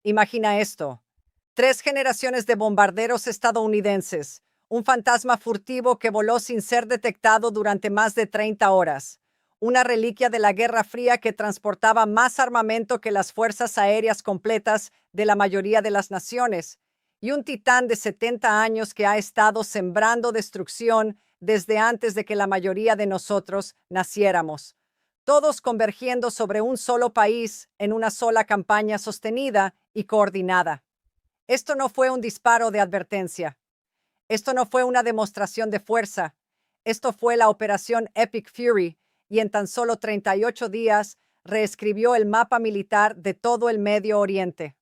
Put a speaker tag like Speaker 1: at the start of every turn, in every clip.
Speaker 1: Imagina esto. 3 generaciones de bombarderos estadounidenses, un fantasma furtivo que voló sin ser detectado durante más de 30 horas, una reliquia de la Guerra Fría que transportaba más armamento que las fuerzas aéreas completas de la mayoría de las naciones, y un titán de 70 años que ha estado sembrando destrucción desde antes de que la mayoría de nosotros naciéramos, todos convergiendo sobre un solo país en una sola campaña sostenida y coordinada. Esto no fue un disparo de advertencia. Esto no fue una demostración de fuerza. Esto fue la Operación Epic Fury, y en tan solo 38 días reescribió el mapa militar de todo el Medio Oriente.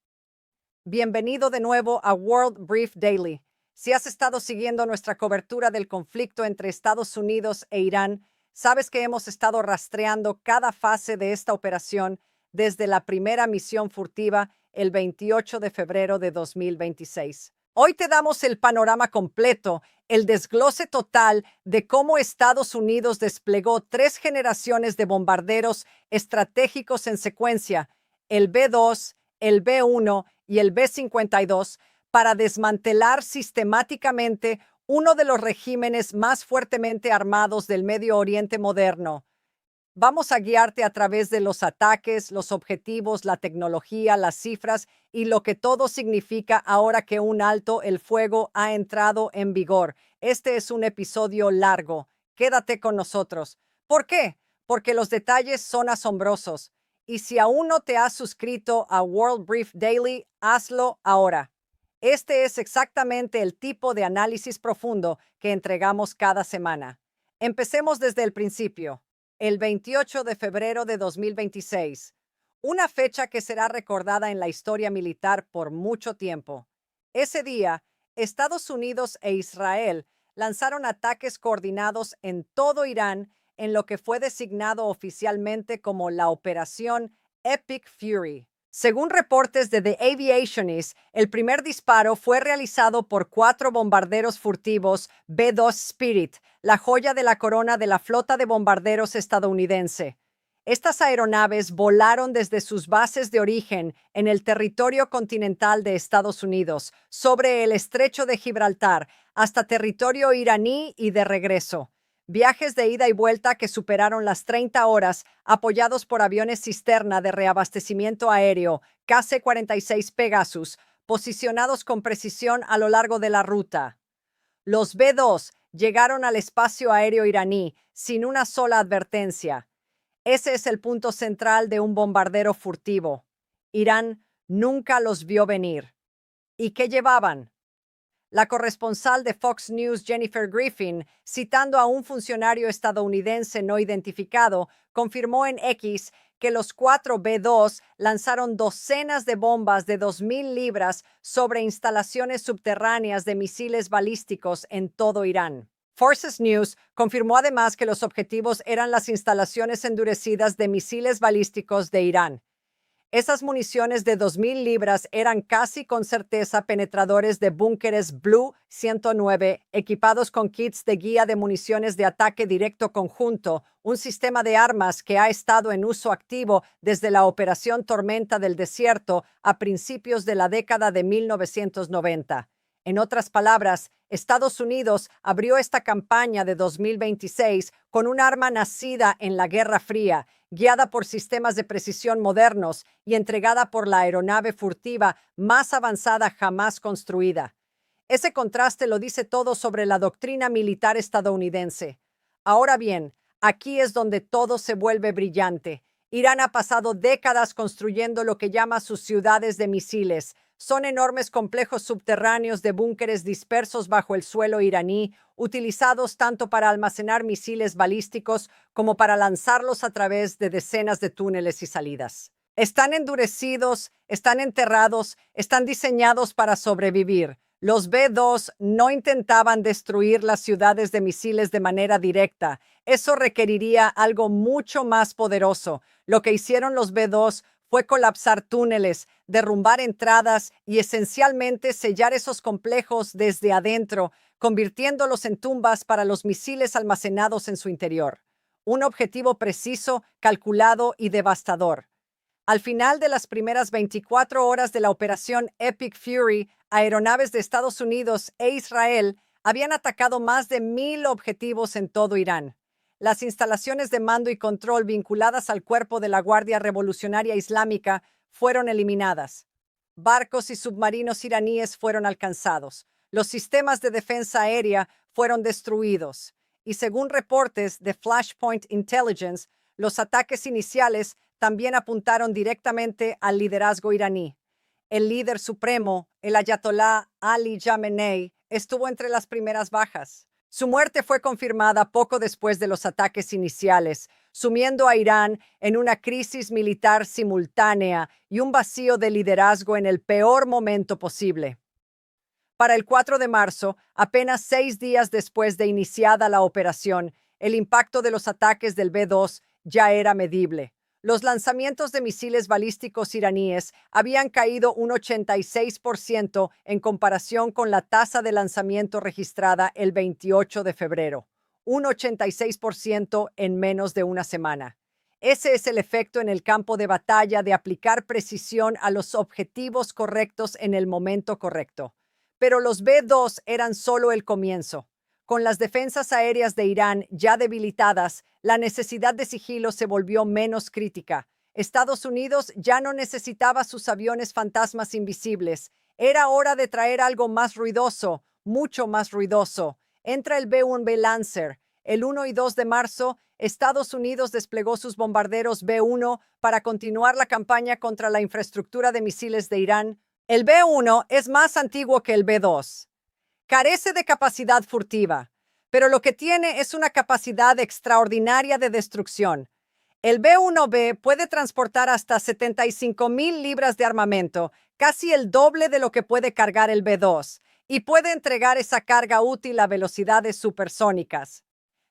Speaker 1: Bienvenido de nuevo a World Brief Daily. Si has estado siguiendo nuestra cobertura del conflicto entre Estados Unidos e Irán, sabes que hemos estado rastreando cada fase de esta operación desde la primera misión furtiva el 28 de febrero de 2026. Hoy te damos el panorama completo, el desglose total de cómo Estados Unidos desplegó 3 generaciones de bombarderos estratégicos en secuencia, el B-2, el B-1 y el B-52, para desmantelar sistemáticamente uno de los regímenes más fuertemente armados del Medio Oriente moderno. Vamos a guiarte a través de los ataques, los objetivos, la tecnología, las cifras y lo que todo significa ahora que un alto el fuego ha entrado en vigor. Este es un episodio largo. Quédate con nosotros. ¿Por qué? Porque los detalles son asombrosos. Y si aún no te has suscrito a World Brief Daily, hazlo ahora. Este es exactamente el tipo de análisis profundo que entregamos cada semana. Empecemos desde el principio. El 28 de febrero de 2026, una fecha que será recordada en la historia militar por mucho tiempo. Ese día, Estados Unidos e Israel lanzaron ataques coordinados en todo Irán en lo que fue designado oficialmente como la Operación Epic Fury. Según reportes de The Aviationist, el primer disparo fue realizado por 4 bombarderos furtivos B-2 Spirit, la joya de la corona de la flota de bombarderos estadounidense. Estas aeronaves volaron desde sus bases de origen en el territorio continental de Estados Unidos, sobre el estrecho de Gibraltar, hasta territorio iraní y de regreso. Viajes de ida y vuelta que superaron las 30 horas, apoyados por aviones cisterna de reabastecimiento aéreo KC-46 Pegasus, posicionados con precisión a lo largo de la ruta. Los B-2 llegaron al espacio aéreo iraní sin una sola advertencia. Ese es el punto central de un bombardero furtivo. Irán nunca los vio venir. ¿Y qué llevaban? La corresponsal de Fox News, Jennifer Griffin, citando a un funcionario estadounidense no identificado, confirmó en X que los 4 B-2 lanzaron docenas de bombas de 2.000 libras sobre instalaciones subterráneas de misiles balísticos en todo Irán. Forces News confirmó además que los objetivos eran las instalaciones endurecidas de misiles balísticos de Irán. Esas municiones de 2.000 libras eran casi con certeza penetradores de búnkeres Blue 109, equipados con kits de guía de municiones de ataque directo conjunto, un sistema de armas que ha estado en uso activo desde la Operación Tormenta del Desierto a principios de la década de 1990. En otras palabras, Estados Unidos abrió esta campaña de 2026 con un arma nacida en la Guerra Fría, guiada por sistemas de precisión modernos y entregada por la aeronave furtiva más avanzada jamás construida. Ese contraste lo dice todo sobre la doctrina militar estadounidense. Ahora bien, aquí es donde todo se vuelve brillante. Irán ha pasado décadas construyendo lo que llama sus ciudades de misiles. Son enormes complejos subterráneos de búnkeres dispersos bajo el suelo iraní, utilizados tanto para almacenar misiles balísticos como para lanzarlos a través de decenas de túneles y salidas. Están endurecidos, están enterrados, están diseñados para sobrevivir. Los B-2 no intentaban destruir las ciudades de misiles de manera directa. Eso requeriría algo mucho más poderoso. Lo que hicieron los B-2 fue colapsar túneles, derrumbar entradas y esencialmente sellar esos complejos desde adentro, convirtiéndolos en tumbas para los misiles almacenados en su interior. Un objetivo preciso, calculado y devastador. Al final de las primeras 24 horas de la operación Epic Fury, aeronaves de Estados Unidos e Israel habían atacado más de 1,000 objetivos en todo Irán. Las instalaciones de mando y control vinculadas al cuerpo de la Guardia Revolucionaria Islámica fueron eliminadas. Barcos y submarinos iraníes fueron alcanzados. Los sistemas de defensa aérea fueron destruidos. Y según reportes de Flashpoint Intelligence, los ataques iniciales también apuntaron directamente al liderazgo iraní. El líder supremo, el ayatolá Ali Khamenei, estuvo entre las primeras bajas. Su muerte fue confirmada poco después de los ataques iniciales, sumiendo a Irán en una crisis militar simultánea y un vacío de liderazgo en el peor momento posible. Para el 4 de marzo, apenas 6 días después de iniciada la operación, el impacto de los ataques del B-2 ya era medible. Los lanzamientos de misiles balísticos iraníes habían caído un 86% en comparación con la tasa de lanzamiento registrada el 28 de febrero, un 86% en menos de una semana. Ese es el efecto en el campo de batalla de aplicar precisión a los objetivos correctos en el momento correcto. Pero los B-2 eran solo el comienzo. Con las defensas aéreas de Irán ya debilitadas, la necesidad de sigilo se volvió menos crítica. Estados Unidos ya no necesitaba sus aviones fantasmas invisibles. Era hora de traer algo más ruidoso, mucho más ruidoso. Entra el B-1B Lancer. El 1 y 2 de marzo, Estados Unidos desplegó sus bombarderos B-1 para continuar la campaña contra la infraestructura de misiles de Irán. El B-1 es más antiguo que el B-2. Carece de capacidad furtiva, pero lo que tiene es una capacidad extraordinaria de destrucción. El B-1B puede transportar hasta 75,000 libras de armamento, casi el doble de lo que puede cargar el B-2, y puede entregar esa carga útil a velocidades supersónicas.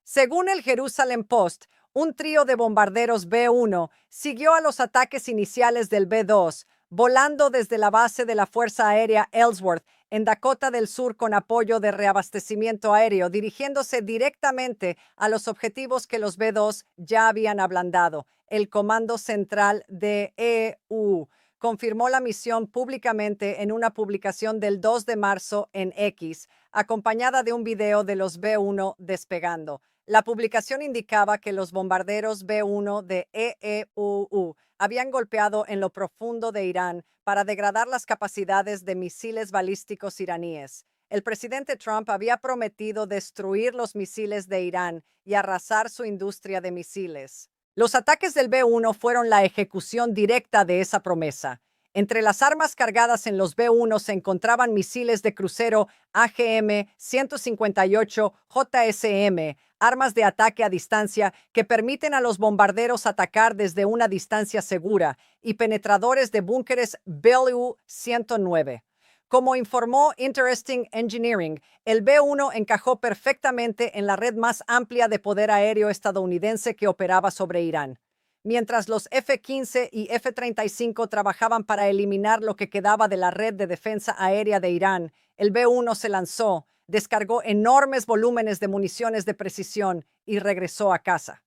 Speaker 1: Según el Jerusalem Post, un trío de bombarderos B-1 siguió a los ataques iniciales del B-2, volando desde la base de la Fuerza Aérea Ellsworth en Dakota del Sur con apoyo de reabastecimiento aéreo, dirigiéndose directamente a los objetivos que los B-2 ya habían ablandado. El Comando Central de EU confirmó la misión públicamente en una publicación del 2 de marzo en X, acompañada de un video de los B-1 despegando. La publicación indicaba que los bombarderos B-1 de EEUU habían golpeado en lo profundo de Irán para degradar las capacidades de misiles balísticos iraníes. El presidente Trump había prometido destruir los misiles de Irán y arrasar su industria de misiles. Los ataques del B-1 fueron la ejecución directa de esa promesa. Entre las armas cargadas en los B-1 se encontraban misiles de crucero AGM-158 JSM, armas de ataque a distancia que permiten a los bombarderos atacar desde una distancia segura, y penetradores de búnkeres Belu-109. Como informó Interesting Engineering, el B-1 encajó perfectamente en la red más amplia de poder aéreo estadounidense que operaba sobre Irán. Mientras los F-15 y F-35 trabajaban para eliminar lo que quedaba de la red de defensa aérea de Irán, el B-1 se lanzó, descargó enormes volúmenes de municiones de precisión y regresó a casa.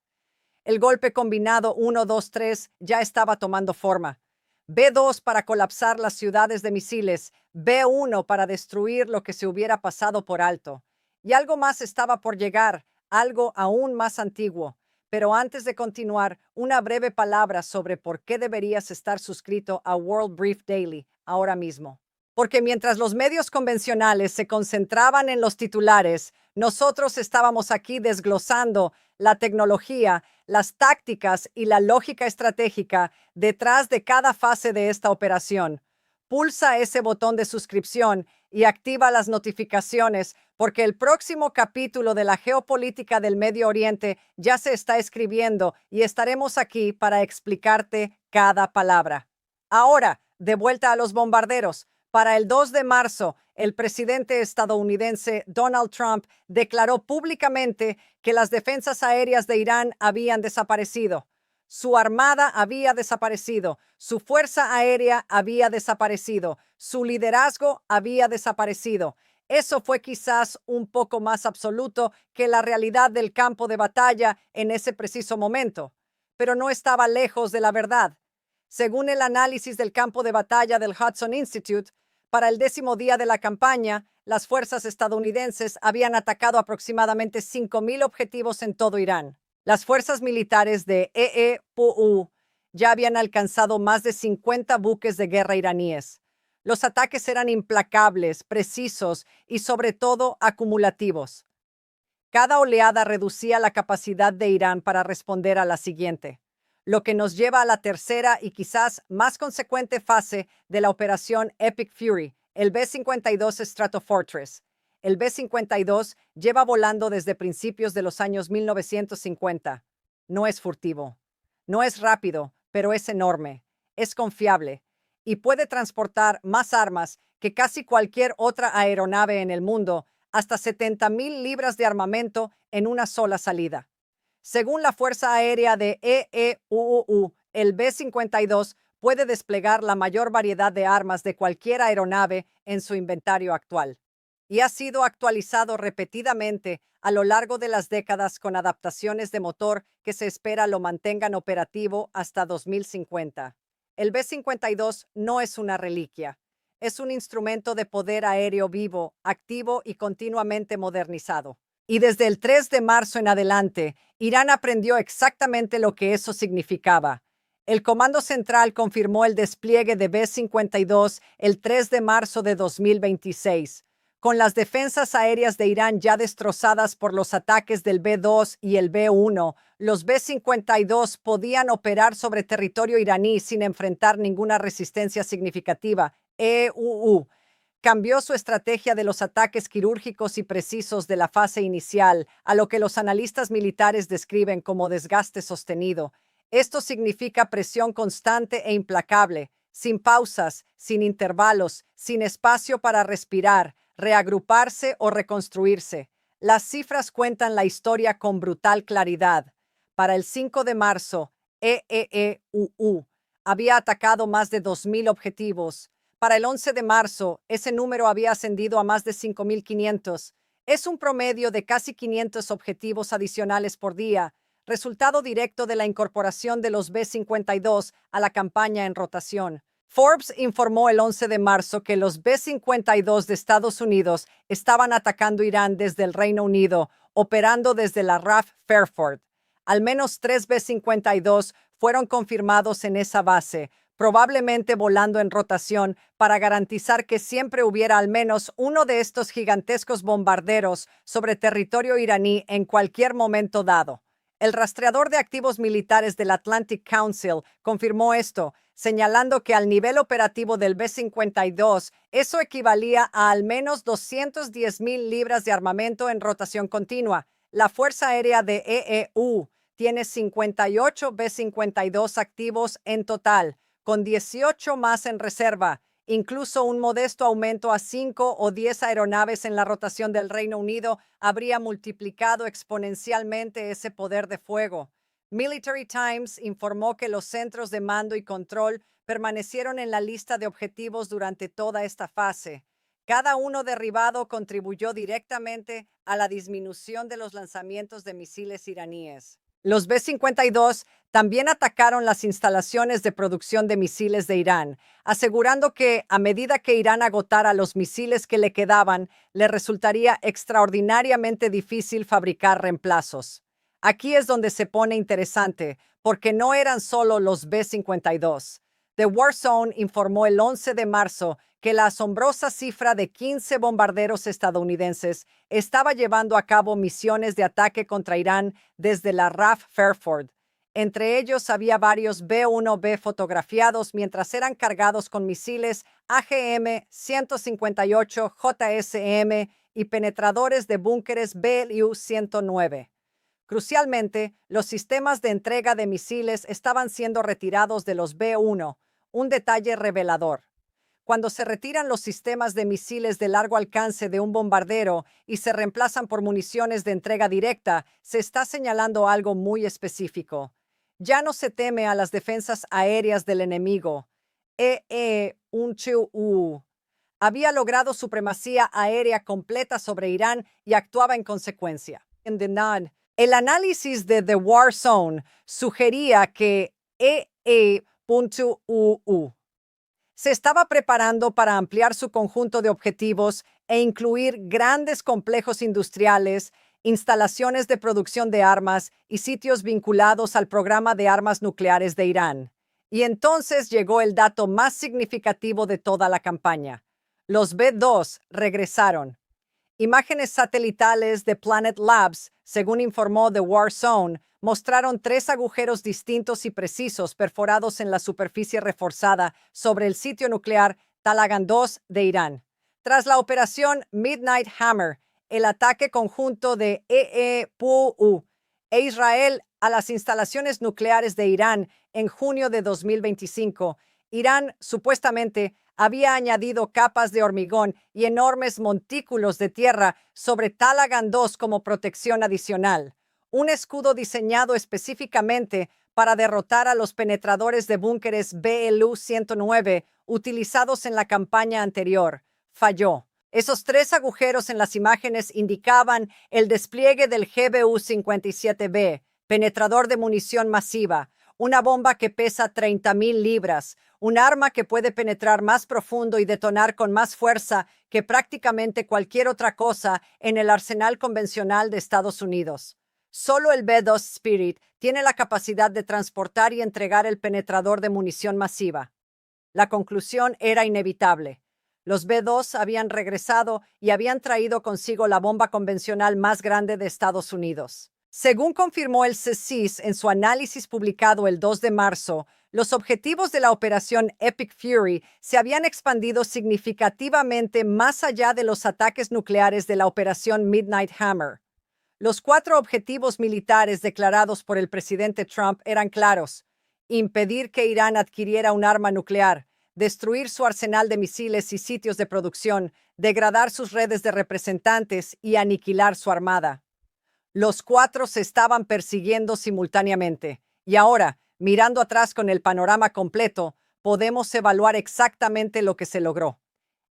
Speaker 1: El golpe combinado 1-2-3 ya estaba tomando forma. B-2 para colapsar las ciudades de misiles, B-1 para destruir lo que se hubiera pasado por alto. Y algo más estaba por llegar, algo aún más antiguo. Pero antes de continuar, una breve palabra sobre por qué deberías estar suscrito a World Brief Daily ahora mismo. Porque mientras los medios convencionales se concentraban en los titulares, nosotros estábamos aquí desglosando la tecnología, las tácticas y la lógica estratégica detrás de cada fase de esta operación. Pulsa ese botón de suscripción y activa las notificaciones, porque el próximo capítulo de la geopolítica del Medio Oriente ya se está escribiendo y estaremos aquí para explicarte cada palabra. Ahora, de vuelta a los bombarderos. Para el 2 de marzo, el presidente estadounidense Donald Trump declaró públicamente que las defensas aéreas de Irán habían desaparecido. Su armada había desaparecido, su fuerza aérea había desaparecido, su liderazgo había desaparecido. Eso fue quizás un poco más absoluto que la realidad del campo de batalla en ese preciso momento, pero no estaba lejos de la verdad. Según el análisis del campo de batalla del Hudson Institute, para el 10º día de la campaña, las fuerzas estadounidenses habían atacado aproximadamente 5,000 objetivos en todo Irán. Las fuerzas militares de EEPU ya habían alcanzado más de 50 buques de guerra iraníes. Los ataques eran implacables, precisos y sobre todo acumulativos. Cada oleada reducía la capacidad de Irán para responder a la siguiente, lo que nos lleva a la tercera y quizás más consecuente fase de la operación Epic Fury, el B-52 Stratofortress. El B-52 lleva volando desde principios de los años 1950. No es furtivo, no es rápido, pero es enorme, es confiable y puede transportar más armas que casi cualquier otra aeronave en el mundo, hasta 70,000 libras de armamento en una sola salida. Según la Fuerza Aérea de EEUU, el B-52 puede desplegar la mayor variedad de armas de cualquier aeronave en su inventario actual, y ha sido actualizado repetidamente a lo largo de las décadas con adaptaciones de motor que se espera lo mantengan operativo hasta 2050. El B-52 no es una reliquia. Es un instrumento de poder aéreo vivo, activo y continuamente modernizado. Y desde el 3 de marzo en adelante, Irán aprendió exactamente lo que eso significaba. El Comando Central confirmó el despliegue de B-52 el 3 de marzo de 2026. Con las defensas aéreas de Irán ya destrozadas por los ataques del B-2 y el B-1, los B-52 podían operar sobre territorio iraní sin enfrentar ninguna resistencia significativa. EUU cambió su estrategia de los ataques quirúrgicos y precisos de la fase inicial a lo que los analistas militares describen como desgaste sostenido. Esto significa presión constante e implacable, sin pausas, sin intervalos, sin espacio para respirar, reagruparse o reconstruirse. Las cifras cuentan la historia con brutal claridad. Para el 5 de marzo, EEUU había atacado más de 2,000 objetivos. Para el 11 de marzo, ese número había ascendido a más de 5,500. Es un promedio de casi 500 objetivos adicionales por día, resultado directo de la incorporación de los B-52 a la campaña en rotación. Forbes informó el 11 de marzo que los B-52 de Estados Unidos estaban atacando Irán desde el Reino Unido, operando desde la RAF Fairford. Al menos 3 B-52 fueron confirmados en esa base, probablemente volando en rotación para garantizar que siempre hubiera al menos uno de estos gigantescos bombarderos sobre territorio iraní en cualquier momento dado. El rastreador de activos militares del Atlantic Council confirmó esto, señalando que al nivel operativo del B-52, eso equivalía a al menos 210,000 libras de armamento en rotación continua. La Fuerza Aérea de EEU tiene 58 B-52 activos en total, con 18 más en reserva, incluso un modesto aumento a 5 o 10 aeronaves en la rotación del Reino Unido habría multiplicado exponencialmente ese poder de fuego. Military Times informó que los centros de mando y control permanecieron en la lista de objetivos durante toda esta fase. Cada uno derribado contribuyó directamente a la disminución de los lanzamientos de misiles iraníes. Los B-52 también atacaron las instalaciones de producción de misiles de Irán, asegurando que, a medida que Irán agotara los misiles que le quedaban, le resultaría extraordinariamente difícil fabricar reemplazos. Aquí es donde se pone interesante, porque no eran solo los B-52. The War Zone informó el 11 de marzo que la asombrosa cifra de 15 bombarderos estadounidenses estaba llevando a cabo misiones de ataque contra Irán desde la RAF Fairford. Entre ellos había varios B-1B fotografiados mientras eran cargados con misiles AGM-158 JSM y penetradores de búnkeres BU-109. Crucialmente, los sistemas de entrega de misiles estaban siendo retirados de los B-1, un detalle revelador. Cuando se retiran los sistemas de misiles de largo alcance de un bombardero y se reemplazan por municiones de entrega directa, se está señalando algo muy específico. Ya no se teme a las defensas aéreas del enemigo. EEUU había logrado supremacía aérea completa sobre Irán y actuaba en consecuencia. El análisis de The War Zone sugería que Se estaba preparando para ampliar su conjunto de objetivos e incluir grandes complejos industriales, instalaciones de producción de armas y sitios vinculados al programa de armas nucleares de Irán. Y entonces llegó el dato más significativo de toda la campaña. Los B-2 regresaron. Imágenes satelitales de Planet Labs, según informó The War Zone, mostraron 3 agujeros distintos y precisos perforados en la superficie reforzada sobre el sitio nuclear Talagan 2 de Irán. Tras la operación Midnight Hammer, el ataque conjunto de EEPU e Israel a las instalaciones nucleares de Irán en junio de 2025, Irán supuestamente había añadido capas de hormigón y enormes montículos de tierra sobre Talagan 2 como protección adicional, un escudo diseñado específicamente para derrotar a los penetradores de búnkeres BLU-109 utilizados en la campaña anterior. Falló. Esos 3 agujeros en las imágenes indicaban el despliegue del GBU-57B, penetrador de munición masiva, una bomba que pesa 30,000 libras, un arma que puede penetrar más profundo y detonar con más fuerza que prácticamente cualquier otra cosa en el arsenal convencional de Estados Unidos. Solo el B-2 Spirit tiene la capacidad de transportar y entregar el penetrador de munición masiva. La conclusión era inevitable. Los B-2 habían regresado y habían traído consigo la bomba convencional más grande de Estados Unidos. Según confirmó el CSIS en su análisis publicado el 2 de marzo, los objetivos de la operación Epic Fury se habían expandido significativamente más allá de los ataques nucleares de la operación Midnight Hammer. Los 4 objetivos militares declarados por el presidente Trump eran claros: impedir que Irán adquiriera un arma nuclear, destruir su arsenal de misiles y sitios de producción, degradar sus redes de representantes y aniquilar su armada. Los 4 se estaban persiguiendo simultáneamente, y ahora, mirando atrás con el panorama completo, podemos evaluar exactamente lo que se logró.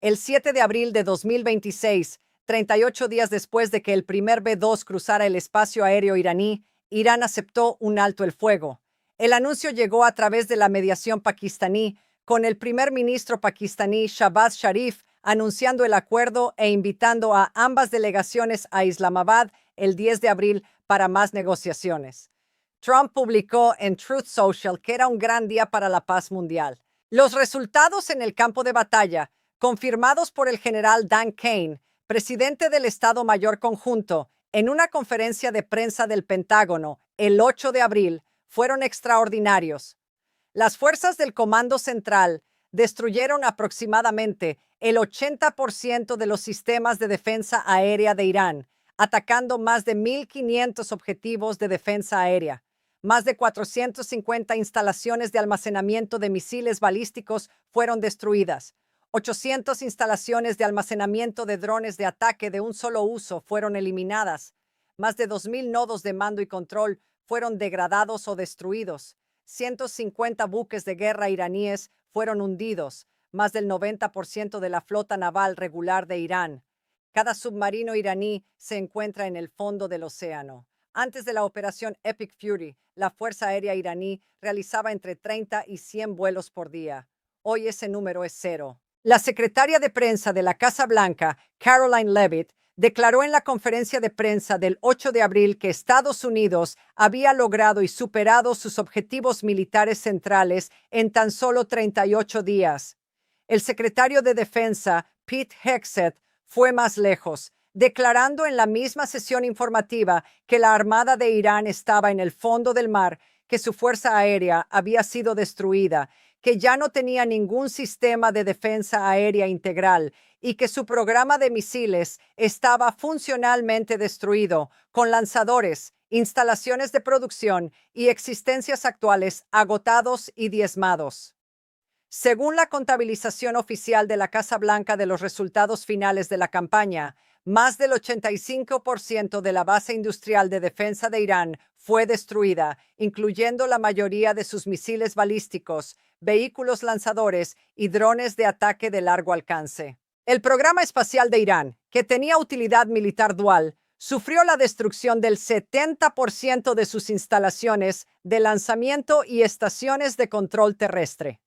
Speaker 1: El 7 de abril de 2026, 38 días después de que el primer B-2 cruzara el espacio aéreo iraní, Irán aceptó un alto el fuego. El anuncio llegó a través de la mediación pakistaní, con el primer ministro pakistaní Shahbaz Sharif anunciando el acuerdo e invitando a ambas delegaciones a Islamabad el 10 de abril para más negociaciones. Trump publicó en Truth Social que era un gran día para la paz mundial. Los resultados en el campo de batalla, confirmados por el general Dan Kane, presidente del Estado Mayor Conjunto, en una conferencia de prensa del Pentágono el 8 de abril, fueron extraordinarios. Las fuerzas del Comando Central destruyeron aproximadamente el 80% de los sistemas de defensa aérea de Irán, atacando más de 1,500 objetivos de defensa aérea. Más de 450 instalaciones de almacenamiento de misiles balísticos fueron destruidas. 800 instalaciones de almacenamiento de drones de ataque de un solo uso fueron eliminadas. Más de 2,000 nodos de mando y control fueron degradados o destruidos. 150 buques de guerra iraníes fueron hundidos, más del 90% de la flota naval regular de Irán. Cada submarino iraní se encuentra en el fondo del océano. Antes de la operación Epic Fury, la Fuerza Aérea iraní realizaba entre 30 y 100 vuelos por día. Hoy ese número es 0. La secretaria de prensa de la Casa Blanca, Caroline Leavitt, declaró en la conferencia de prensa del 8 de abril que Estados Unidos había logrado y superado sus objetivos militares centrales en tan solo 38 días. El secretario de Defensa, Pete Hegseth, fue más lejos, declarando en la misma sesión informativa que la Armada de Irán estaba en el fondo del mar, que su fuerza aérea había sido destruida, que ya no tenía ningún sistema de defensa aérea integral y que su programa de misiles estaba funcionalmente destruido, con lanzadores, instalaciones de producción y existencias actuales agotados y diezmados. Según la contabilización oficial de la Casa Blanca de los resultados finales de la campaña, más del 85% de la base industrial de defensa de Irán fue destruida, incluyendo la mayoría de sus misiles balísticos, vehículos lanzadores y drones de ataque de largo alcance. El programa espacial de Irán, que tenía utilidad militar dual, sufrió la destrucción del 70% de sus instalaciones de lanzamiento y estaciones de control terrestre.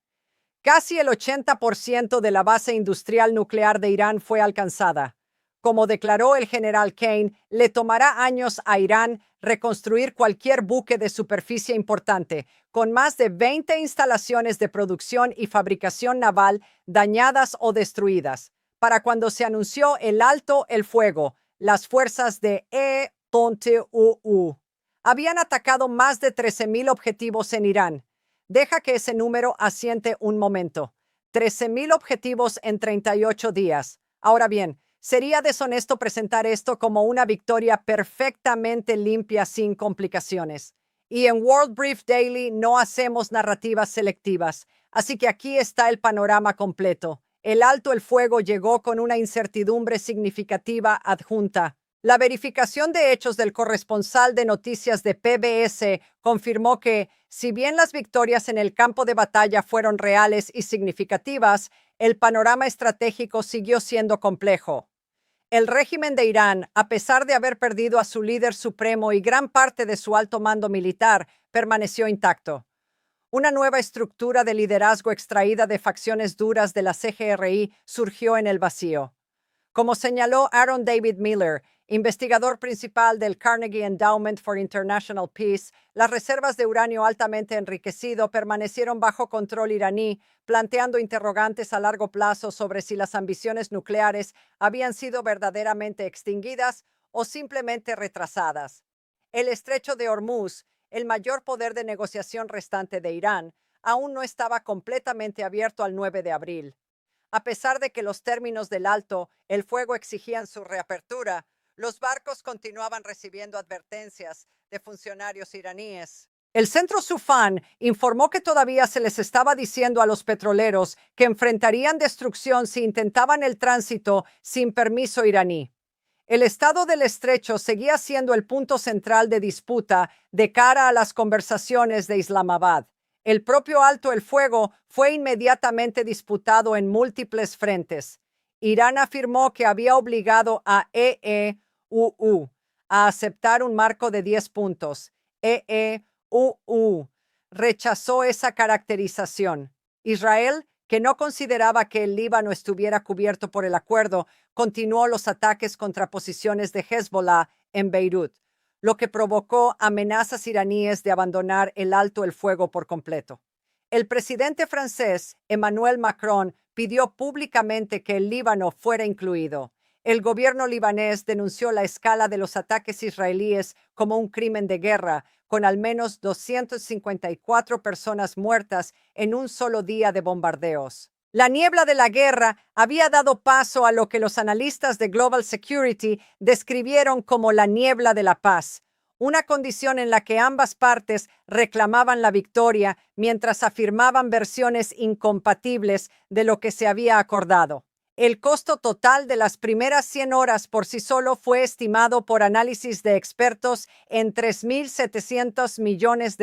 Speaker 1: Casi el 80% de la base industrial nuclear de Irán fue alcanzada. Como declaró el general Kane, le tomará años a Irán reconstruir cualquier buque de superficie importante, con más de 20 instalaciones de producción y fabricación naval dañadas o destruidas. Para cuando se anunció el alto el fuego, las fuerzas de ETUU habían atacado más de 13,000 objetivos en Irán. Deja que ese número asiente un momento. 13,000 objetivos en 38 días. Ahora bien, sería deshonesto presentar esto como una victoria perfectamente limpia sin complicaciones. Y en World Brief Daily no hacemos narrativas selectivas, así que aquí está el panorama completo. El alto el fuego llegó con una incertidumbre significativa adjunta. La verificación de hechos del corresponsal de noticias de PBS confirmó que, si bien las victorias en el campo de batalla fueron reales y significativas, el panorama estratégico siguió siendo complejo. El régimen de Irán, a pesar de haber perdido a su líder supremo y gran parte de su alto mando militar, permaneció intacto. Una nueva estructura de liderazgo extraída de facciones duras de la CGRI surgió en el vacío. Como señaló Aaron David Miller, investigador principal del Carnegie Endowment for International Peace, las reservas de uranio altamente enriquecido permanecieron bajo control iraní, planteando interrogantes a largo plazo sobre si las ambiciones nucleares habían sido verdaderamente extinguidas o simplemente retrasadas. El estrecho de Hormuz, el mayor poder de negociación restante de Irán, aún no estaba completamente abierto al 9 de abril. A pesar de que los términos del alto el fuego exigían su reapertura, los barcos continuaban recibiendo advertencias de funcionarios iraníes. El centro Sufán informó que todavía se les estaba diciendo a los petroleros que enfrentarían destrucción si intentaban el tránsito sin permiso iraní. El estado del estrecho seguía siendo el punto central de disputa de cara a las conversaciones de Islamabad. El propio alto el fuego fue inmediatamente disputado en múltiples frentes. Irán afirmó que había obligado a EEUU a aceptar un marco de 10 puntos. EEUU rechazó esa caracterización. Israel, que no consideraba que el Líbano estuviera cubierto por el acuerdo, continuó los ataques contra posiciones de Hezbollah en Beirut, lo que provocó amenazas iraníes de abandonar el alto el fuego por completo. El presidente francés, Emmanuel Macron, pidió públicamente que el Líbano fuera incluido. El gobierno libanés denunció la escala de los ataques israelíes como un crimen de guerra, con al menos 254 personas muertas en un solo día de bombardeos. La niebla de la guerra había dado paso a lo que los analistas de Global Security describieron como la niebla de la paz, una condición en la que ambas partes reclamaban la victoria mientras afirmaban versiones incompatibles de lo que se había acordado. El costo total de las primeras 100 horas por sí solo fue estimado por análisis de expertos en $3,700 millones,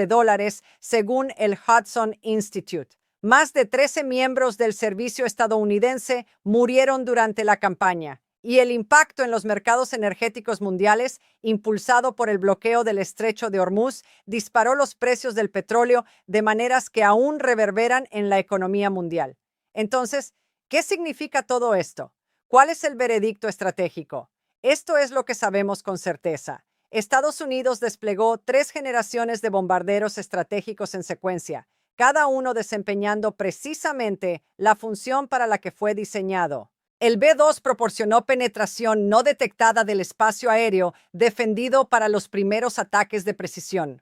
Speaker 1: según el Hudson Institute. Más de 13 miembros del servicio estadounidense murieron durante la campaña, y el impacto en los mercados energéticos mundiales, impulsado por el bloqueo del estrecho de Hormuz, disparó los precios del petróleo de maneras que aún reverberan en la economía mundial. Entonces, ¿qué significa todo esto? ¿Cuál es el veredicto estratégico? Esto es lo que sabemos con certeza. Estados Unidos desplegó 3 generaciones de bombarderos estratégicos en secuencia, cada uno desempeñando precisamente la función para la que fue diseñado. El B-2 proporcionó penetración no detectada del espacio aéreo defendido para los primeros ataques de precisión.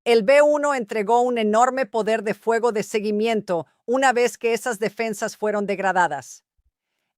Speaker 1: El B-1 entregó un enorme poder de fuego de seguimiento una vez que esas defensas fueron degradadas.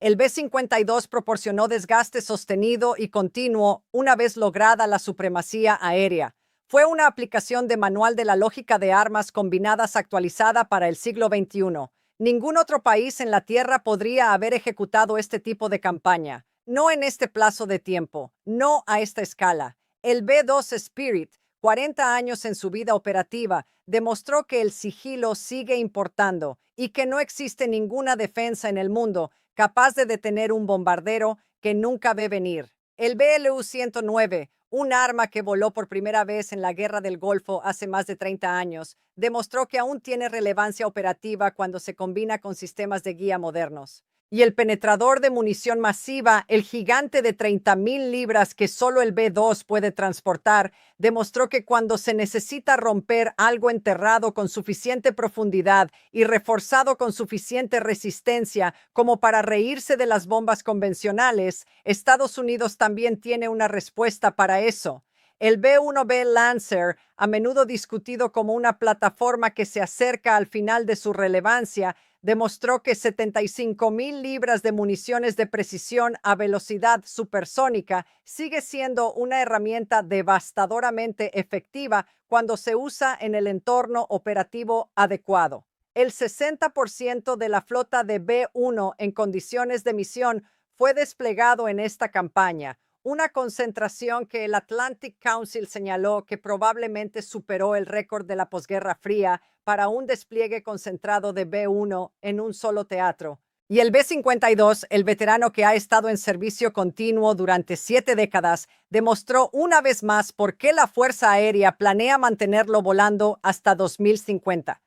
Speaker 1: El B-52 proporcionó desgaste sostenido y continuo una vez lograda la supremacía aérea. Fue una aplicación de manual de la lógica de armas combinadas actualizada para el siglo XXI. Ningún otro país en la Tierra podría haber ejecutado este tipo de campaña. No en este plazo de tiempo, no a esta escala. El B-2 Spirit, 40 años en su vida operativa, demostró que el sigilo sigue importando y que no existe ninguna defensa en el mundo capaz de detener un bombardero que nunca ve venir. El BLU-109, un arma que voló por primera vez en la Guerra del Golfo hace más de 30 años, demostró que aún tiene relevancia operativa cuando se combina con sistemas de guía modernos. Y el penetrador de munición masiva, el gigante de 30,000 libras que solo el B-2 puede transportar, demostró que cuando se necesita romper algo enterrado con suficiente profundidad y reforzado con suficiente resistencia como para reírse de las bombas convencionales, Estados Unidos también tiene una respuesta para eso. El B-1B Lancer, a menudo discutido como una plataforma que se acerca al final de su relevancia, demostró que 75,000 libras de municiones de precisión a velocidad supersónica sigue siendo una herramienta devastadoramente efectiva cuando se usa en el entorno operativo adecuado. El 60% de la flota de B-1 en condiciones de misión fue desplegado en esta campaña, una concentración que el Atlantic Council señaló que probablemente superó el récord de la posguerra fría para un despliegue concentrado de B-1 en un solo teatro. Y el B-52, el veterano que ha estado en servicio continuo durante 7 décadas, demostró una vez más por qué la Fuerza Aérea planea mantenerlo volando hasta 2050.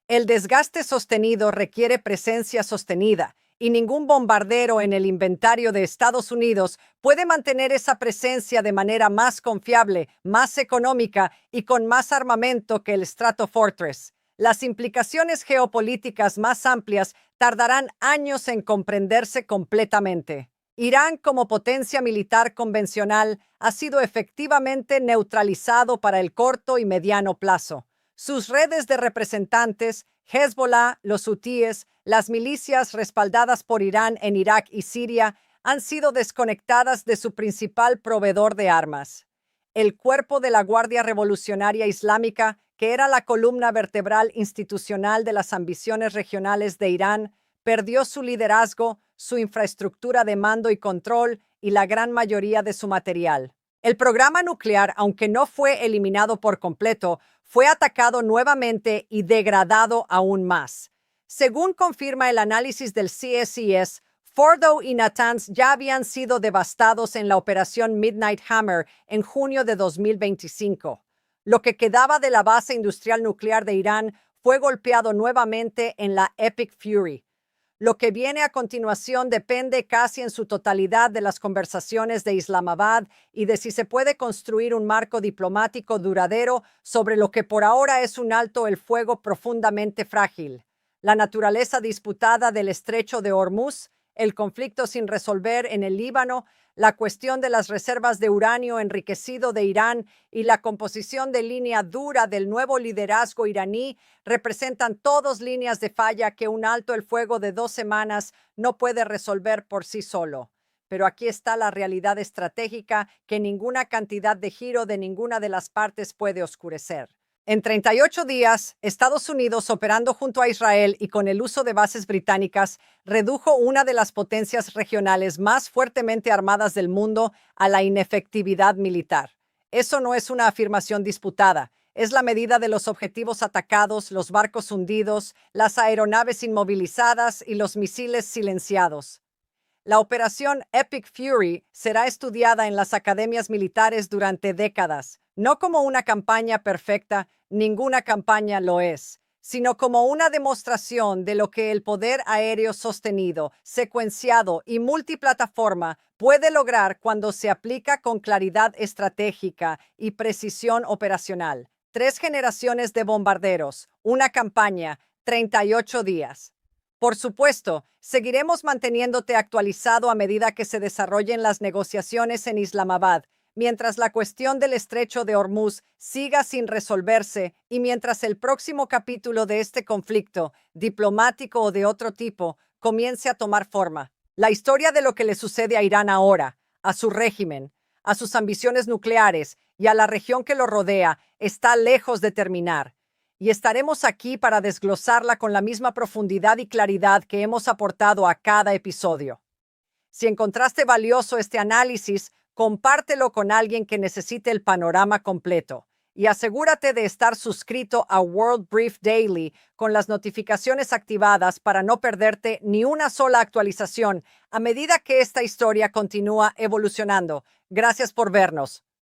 Speaker 1: El desgaste sostenido requiere presencia sostenida, y ningún bombardero en el inventario de Estados Unidos puede mantener esa presencia de manera más confiable, más económica y con más armamento que el Stratofortress. Las implicaciones geopolíticas más amplias tardarán años en comprenderse completamente. Irán, como potencia militar convencional, ha sido efectivamente neutralizado para el corto y mediano plazo. Sus redes de representantes, Hezbollah, los hutíes, las milicias respaldadas por Irán en Irak y Siria, han sido desconectadas de su principal proveedor de armas. El cuerpo de la Guardia Revolucionaria Islámica, que era la columna vertebral institucional de las ambiciones regionales de Irán, perdió su liderazgo, su infraestructura de mando y control y la gran mayoría de su material. El programa nuclear, aunque no fue eliminado por completo, fue atacado nuevamente y degradado aún más. Según confirma el análisis del CSIS, Fordow y Natanz ya habían sido devastados en la operación Midnight Hammer en junio de 2025. Lo que quedaba de la base industrial nuclear de Irán fue golpeado nuevamente en la Epic Fury. Lo que viene a continuación depende casi en su totalidad de las conversaciones de Islamabad y de si se puede construir un marco diplomático duradero sobre lo que por ahora es un alto el fuego profundamente frágil. La naturaleza disputada del estrecho de Hormuz, el conflicto sin resolver en el Líbano, la cuestión de las reservas de uranio enriquecido de Irán y la composición de línea dura del nuevo liderazgo iraní representan todos líneas de falla que un alto el fuego de 2 semanas no puede resolver por sí solo. Pero aquí está la realidad estratégica que ninguna cantidad de giro de ninguna de las partes puede oscurecer. En 38 días, Estados Unidos, operando junto a Israel y con el uso de bases británicas, redujo una de las potencias regionales más fuertemente armadas del mundo a la inefectividad militar. Eso no es una afirmación disputada. Es la medida de los objetivos atacados, los barcos hundidos, las aeronaves inmovilizadas y los misiles silenciados. La operación Epic Fury será estudiada en las academias militares durante décadas, no como una campaña perfecta, ninguna campaña lo es, sino como una demostración de lo que el poder aéreo sostenido, secuenciado y multiplataforma puede lograr cuando se aplica con claridad estratégica y precisión operacional. 3 generaciones de bombarderos, una campaña, 38 días. Por supuesto, seguiremos manteniéndote actualizado a medida que se desarrollen las negociaciones en Islamabad, mientras la cuestión del estrecho de Hormuz siga sin resolverse y mientras el próximo capítulo de este conflicto, diplomático o de otro tipo, comience a tomar forma. La historia de lo que le sucede a Irán ahora, a su régimen, a sus ambiciones nucleares y a la región que lo rodea está lejos de terminar. Y estaremos aquí para desglosarla con la misma profundidad y claridad que hemos aportado a cada episodio. Si encontraste valioso este análisis, compártelo con alguien que necesite el panorama completo. y asegúrate de estar suscrito a World Brief Daily con las notificaciones activadas para no perderte ni una sola actualización a medida que esta historia continúa evolucionando. Gracias por vernos.